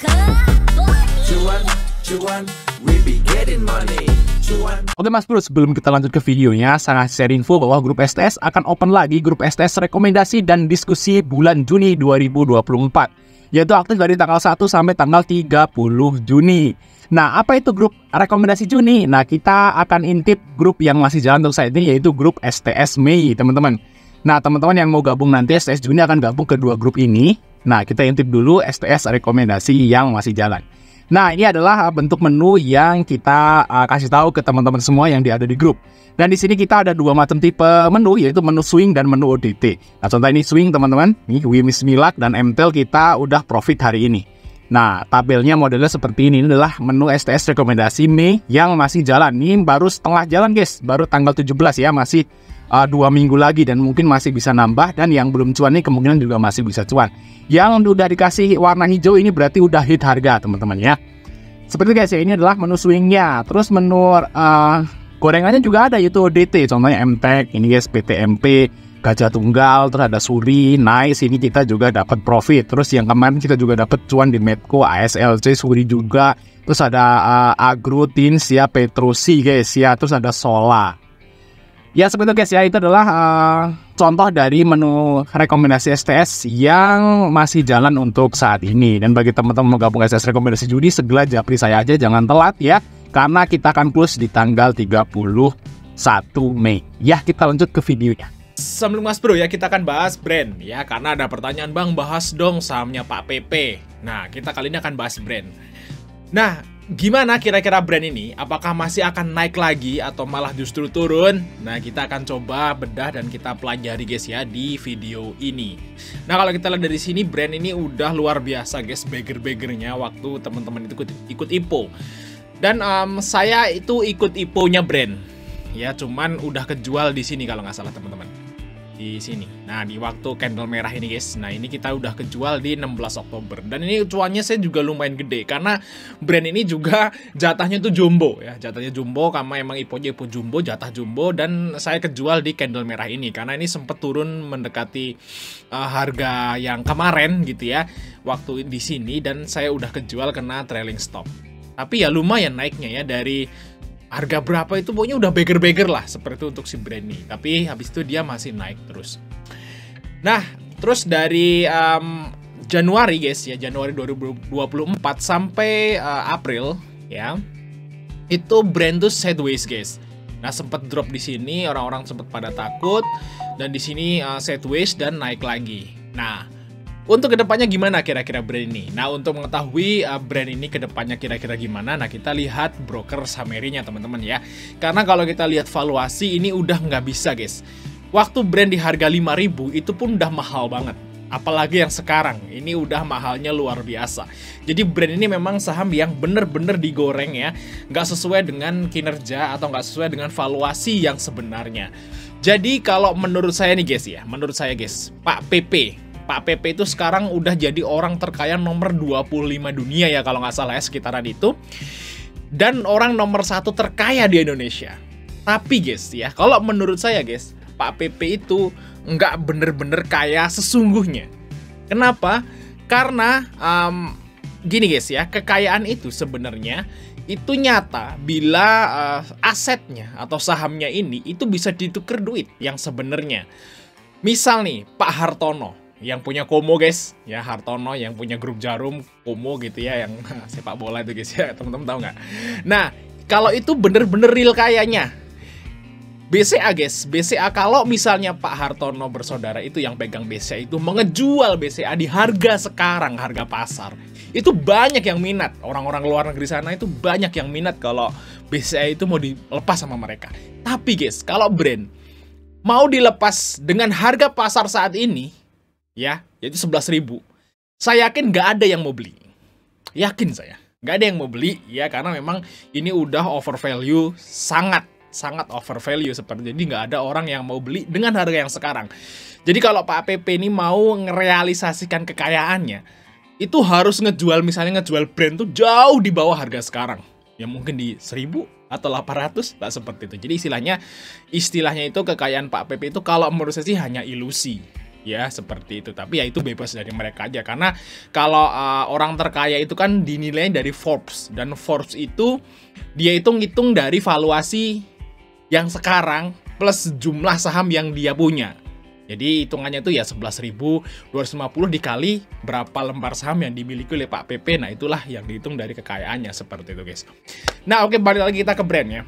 Cuan, cuan, we be getting money. Cuan. Oke Mas Bro, sebelum kita lanjut ke videonya, saya share info bahwa grup STS akan open lagi grup STS rekomendasi dan diskusi bulan Juni 2024, yaitu aktif dari tanggal 1 sampai tanggal 30 Juni. Nah, apa itu grup rekomendasi Juni? Nah, kita akan intip grup yang masih jalan untuk saat ini, yaitu grup STS Mei, teman-teman. Nah, teman-teman yang mau gabung nanti STS Juni akan gabung ke dua grup ini. Nah, kita intip dulu STS rekomendasi yang masih jalan. Nah, ini adalah bentuk menu yang kita kasih tahu ke teman-teman semua yang ada di grup. Dan di sini kita ada dua macam tipe menu, yaitu menu swing dan menu ODT. Nah, contoh ini swing, teman-teman. Ini Wimis Milak dan MTEL kita udah profit hari ini. Nah, tabelnya modelnya seperti ini. Ini adalah menu STS rekomendasi Mei yang masih jalan. Ini baru setengah jalan, guys. Baru tanggal 17 ya, masih 2 minggu lagi dan mungkin masih bisa nambah. Dan yang belum cuan nih kemungkinan juga masih bisa cuan. Yang udah dikasih warna hijau ini berarti udah hit harga, teman-teman ya. Seperti guys ya, ini adalah menu swingnya. Terus menu gorengannya juga ada, yaitu ODT. Contohnya MTEK, ini guys PTMP, Gajah Tunggal, terus ada Suri, Nice. Ini kita juga dapat profit. Terus yang kemarin kita juga dapat cuan di Medco, ASLC, Suri juga. Terus ada Agro, Tins ya, Petrosi guys ya. Terus ada Sola. Ya seperti itu guys ya, itu adalah contoh dari menu rekomendasi STS yang masih jalan untuk saat ini. Dan bagi teman-teman mau gabung STS rekomendasi Juni, segera japri saya aja, jangan telat ya. Karena kita akan close di tanggal 31 Mei. Ya, kita lanjut ke videonya. Sebelum Mas Bro ya, kita akan bahas brand ya. Karena ada pertanyaan, Bang, bahas dong sahamnya Pak PP. Nah, kita kali ini akan bahas brand. Nah, gimana kira-kira brand ini? Apakah masih akan naik lagi atau malah justru turun? Nah, kita akan coba bedah dan kita pelajari guys ya di video ini. Nah, kalau kita lihat dari sini, brand ini udah luar biasa guys, beggar-beggarnya waktu teman-teman itu ikut IPO. Dan saya itu ikut IPO-nya brand. Ya, cuman udah kejual di sini kalau nggak salah teman-teman. Di sini. Nah, di waktu candle merah ini guys. Nah, ini kita udah kejual di 16 Oktober. Dan ini cuannya saya juga lumayan gede karena brand ini juga jatahnya tuh jumbo ya. Jatahnya jumbo karena emang IPO-nya IPO jumbo, jatah jumbo, dan saya kejual di candle merah ini karena ini sempat turun mendekati harga yang kemarin gitu ya. Waktu di sini, dan saya udah kejual kena trailing stop. Tapi ya lumayan naiknya ya, dari harga berapa itu pokoknya udah beggar-beggar lah seperti untuk si brand ini. Tapi habis itu dia masih naik terus. Nah, terus dari Januari guys ya, Januari 2024 sampai April ya, itu brand tuh sideways guys. Nah, sempat drop di sini, orang-orang sempat pada takut, dan di sini sideways dan naik lagi. Nah, untuk kedepannya gimana kira-kira brand ini? Nah, untuk mengetahui brand ini kedepannya kira-kira gimana, nah kita lihat broker summary-nya teman-teman ya. Karena kalau kita lihat valuasi ini udah nggak bisa guys. Waktu brand di harga 5.000 itu pun udah mahal banget. Apalagi yang sekarang, ini udah mahalnya luar biasa. Jadi brand ini memang saham yang bener-bener digoreng ya. Nggak sesuai dengan kinerja atau nggak sesuai dengan valuasi yang sebenarnya. Jadi kalau menurut saya nih guys ya, menurut saya guys, Pak PP itu sekarang udah jadi orang terkaya nomor 25 dunia ya kalau nggak salah ya, sekitaran itu. Dan orang nomor 1 terkaya di Indonesia. Tapi guys ya, kalau menurut saya guys, Pak PP itu nggak bener-bener kaya sesungguhnya. Kenapa? Karena gini guys ya, kekayaan itu sebenarnya itu nyata bila asetnya atau sahamnya ini itu bisa ditukar duit yang sebenarnya. Misal nih, Pak Hartono yang punya Komo guys, ya Hartono yang punya grup Jarum, Komo gitu ya, yang sepak bola itu guys ya, teman-teman tahu nggak? Nah, kalau itu bener-bener real kayanya, BCA guys, BCA kalau misalnya Pak Hartono bersaudara itu yang pegang BCA itu mengejual BCA di harga sekarang, harga pasar, itu banyak yang minat, orang-orang luar negeri sana itu banyak yang minat kalau BCA itu mau dilepas sama mereka. Tapi guys, kalau brand mau dilepas dengan harga pasar saat ini, ya, yaitu 11.000. Saya yakin nggak ada yang mau beli. Yakin saya. Nggak ada yang mau beli, ya, karena memang ini udah over value, sangat over value seperti. Jadi nggak ada orang yang mau beli dengan harga yang sekarang. Jadi kalau Pak PP ini mau ngerealisasikan kekayaannya, itu harus misalnya ngejual brand tuh jauh di bawah harga sekarang. Ya mungkin di 1.000 atau 800, tak seperti itu. Jadi istilahnya itu kekayaan Pak PP itu kalau menurut saya sih hanya ilusi. Ya, seperti itu. Tapi ya itu bebas dari mereka aja. Karena kalau orang terkaya itu kan dinilai dari Forbes. Dan Forbes itu, dia itu ngitung dari valuasi yang sekarang plus jumlah saham yang dia punya. Jadi hitungannya itu ya 11.250 dikali berapa lembar saham yang dimiliki oleh Pak PP. Nah, itulah yang dihitung dari kekayaannya. Seperti itu, guys. Nah, oke, balik lagi kita ke brand ya.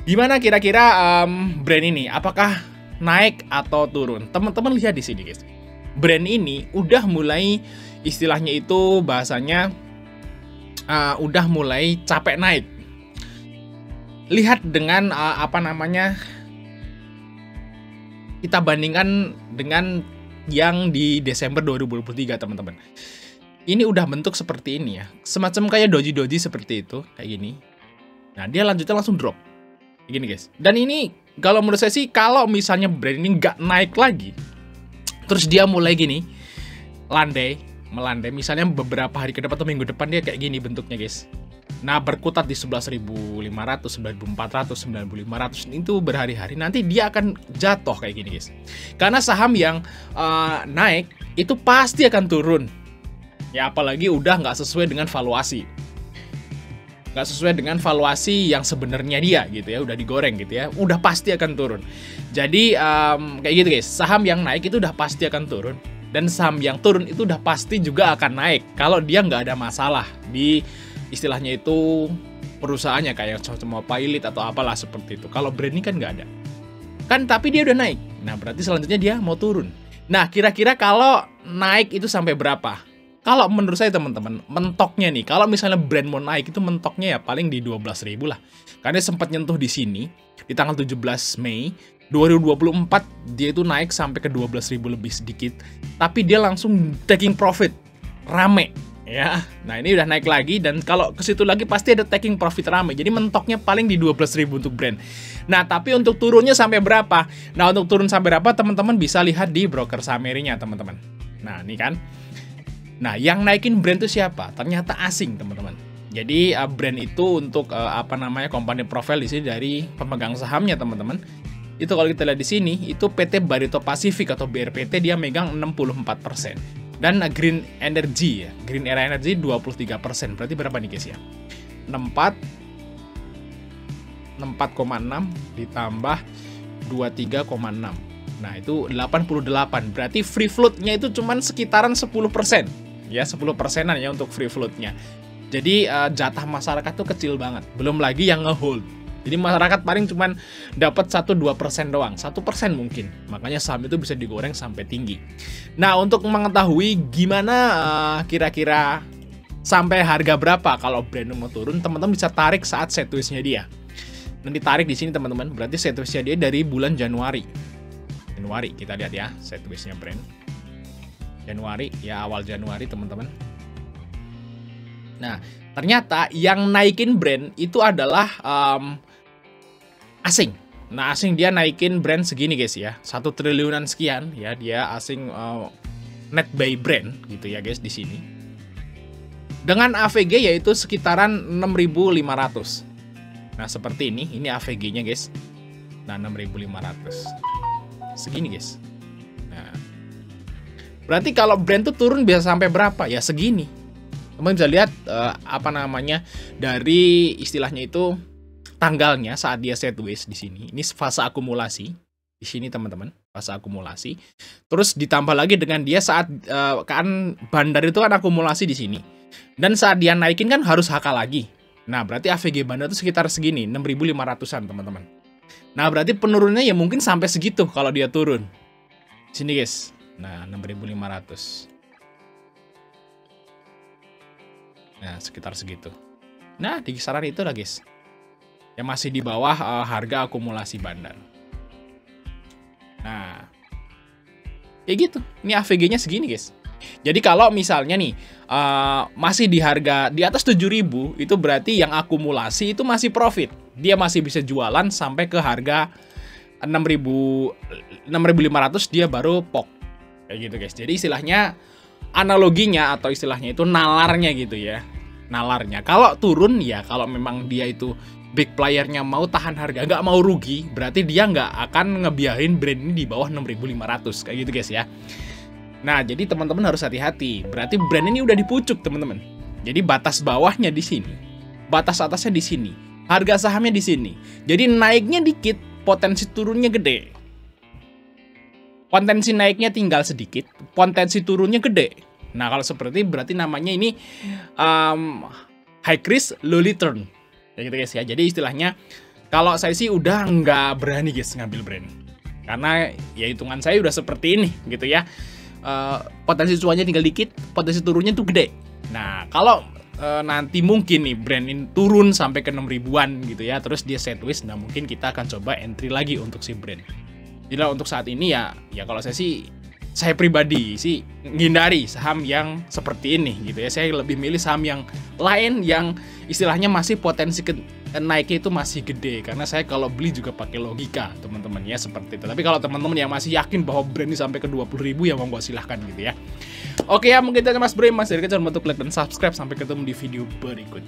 Gimana kira-kira brand ini? Apakah naik atau turun? Teman-teman lihat di sini, guys. Brand ini udah mulai, istilahnya itu bahasanya udah mulai capek naik. Lihat dengan kita bandingkan dengan yang di Desember 2023, teman-teman. Ini udah bentuk seperti ini ya. Semacam kayak doji-doji seperti itu, kayak gini. Nah, dia lanjutnya langsung drop. Kayak gini, guys. Dan ini kalau menurut saya sih, kalau misalnya brand ini nggak naik lagi, terus dia mulai gini, melandai, misalnya beberapa hari ke depan atau minggu depan dia kayak gini bentuknya, guys. Nah, berkutat di 11.500, 9.400, 9.500 itu berhari-hari, nanti dia akan jatuh kayak gini, guys. Karena saham yang naik itu pasti akan turun. Ya, apalagi udah nggak sesuai dengan valuasi. Nggak sesuai dengan valuasi yang sebenarnya dia gitu ya, udah digoreng gitu ya, udah pasti akan turun. Jadi kayak gitu, guys, saham yang naik itu udah pasti akan turun, dan saham yang turun itu udah pasti juga akan naik kalau dia nggak ada masalah di istilahnya itu perusahaannya, kayak cuma pilot atau apalah seperti itu. Kalau brand ini kan nggak ada kan, tapi dia udah naik. Nah, berarti selanjutnya dia mau turun. Nah, kira-kira kalau naik itu sampai berapa? Kalau menurut saya, teman-teman, mentoknya nih, kalau misalnya brand mau naik itu mentoknya ya paling di 12.000 lah. Karena sempat nyentuh di sini di tanggal 17 Mei 2024, dia itu naik sampai ke 12.000 lebih sedikit. Tapi dia langsung taking profit, rame ya. Nah, ini udah naik lagi, dan kalau ke situ lagi pasti ada taking profit rame. Jadi mentoknya paling di 12.000 untuk brand. Nah, tapi untuk turunnya sampai berapa? Nah, untuk turun sampai berapa, teman-teman bisa lihat di broker Sameri-nya, teman-teman. Nah, ini kan. Nah, yang naikin brand itu siapa? Ternyata asing, teman-teman. Jadi brand itu untuk company profile di sini dari pemegang sahamnya, teman-teman. Itu kalau kita lihat di sini, itu PT Barito Pacific atau BRPT, dia megang 64%. Dan Green Energy ya, Green Era Energy 23%. Berarti berapa nih, guys ya? 64,6 ditambah 23,6. Nah, itu 88. Berarti free float-nya itu cuman sekitaran 10%. Ya, 10%-an ya untuk free float-nya. Jadi jatah masyarakat tuh kecil banget. Belum lagi yang ngehold. Jadi masyarakat paling cuman dapat 1-2% doang. 1% mungkin. Makanya saham itu bisa digoreng sampai tinggi. Nah, untuk mengetahui gimana kira-kira sampai harga berapa kalau brand mau turun, teman-teman bisa tarik saat sideways-nya dia. Nanti tarik di sini, teman-teman. Berarti sideways-nya dia dari bulan Januari. Kita lihat ya sideways-nya brand. Januari, ya awal Januari, teman-teman. Nah, ternyata yang naikin brand itu adalah asing. Nah, asing dia naikin brand segini, guys ya. 1 triliunan sekian ya, dia asing net buy brand gitu ya, guys, di sini. Dengan AVG yaitu sekitaran 6.500. Nah, seperti ini AVG-nya, guys. Nah, 6.500. Segini, guys. Nah, berarti kalau brand tuh turun bisa sampai berapa? Ya segini. Teman bisa lihat dari istilahnya itu tanggalnya saat dia sideways di sini. Ini fase akumulasi di sini, teman-teman, fase akumulasi. Terus ditambah lagi dengan dia saat kan bandar itu kan akumulasi di sini. Dan saat dia naikin kan harus HK lagi. Nah, berarti AVG bandar itu sekitar segini, 6.500-an, teman-teman. Nah, berarti penurunannya ya mungkin sampai segitu kalau dia turun. Sini, guys. Nah, 6.500. Nah, sekitar segitu. Nah, di kisaran itu lah, guys. Yang masih di bawah harga akumulasi bandar. Nah, kayak gitu. Ini AVG-nya segini, guys. Jadi kalau misalnya nih masih di harga di atas 7.000, itu berarti yang akumulasi itu masih profit. Dia masih bisa jualan sampai ke harga 6.500, dia baru pok. Kayak gitu, guys. Jadi istilahnya analoginya atau istilahnya itu nalarnya gitu ya. Nalarnya. Kalau turun ya, kalau memang dia itu big playernya mau tahan harga, nggak mau rugi, berarti dia nggak akan ngebiarin brand ini di bawah 6.500. Kayak gitu, guys ya. Nah, jadi teman-teman harus hati-hati. Berarti brand ini udah di pucuk, teman-teman. Jadi batas bawahnya di sini, batas atasnya di sini, harga sahamnya di sini. Jadi naiknya dikit, potensi turunnya gede. Potensi naiknya tinggal sedikit, potensi turunnya gede. Nah, kalau seperti berarti namanya ini high risk, low return. Ya gitu guys ya. Jadi istilahnya kalau saya sih udah nggak berani guys ngambil brand. Karena ya hitungan saya udah seperti ini gitu ya. Potensi cuannya tinggal dikit, potensi turunnya tuh gede. Nah, kalau nanti mungkin nih brand ini turun sampai ke 6.000-an gitu ya, terus dia sideways, nah mungkin kita akan coba entry lagi untuk si brand. Jadi untuk saat ini ya kalau saya pribadi sih menghindari saham yang seperti ini gitu ya. Saya lebih milih saham yang lain yang istilahnya masih potensi naiknya itu masih gede, karena saya kalau beli juga pakai logika teman-teman ya, seperti itu. Tapi kalau teman-teman yang masih yakin bahwa brand ini sampai ke 20.000 ya monggo silahkan gitu ya. Oke ya, mungkin itu aja Mas Bro. Mas dari kecil untuk like dan subscribe. Sampai ketemu di video berikutnya.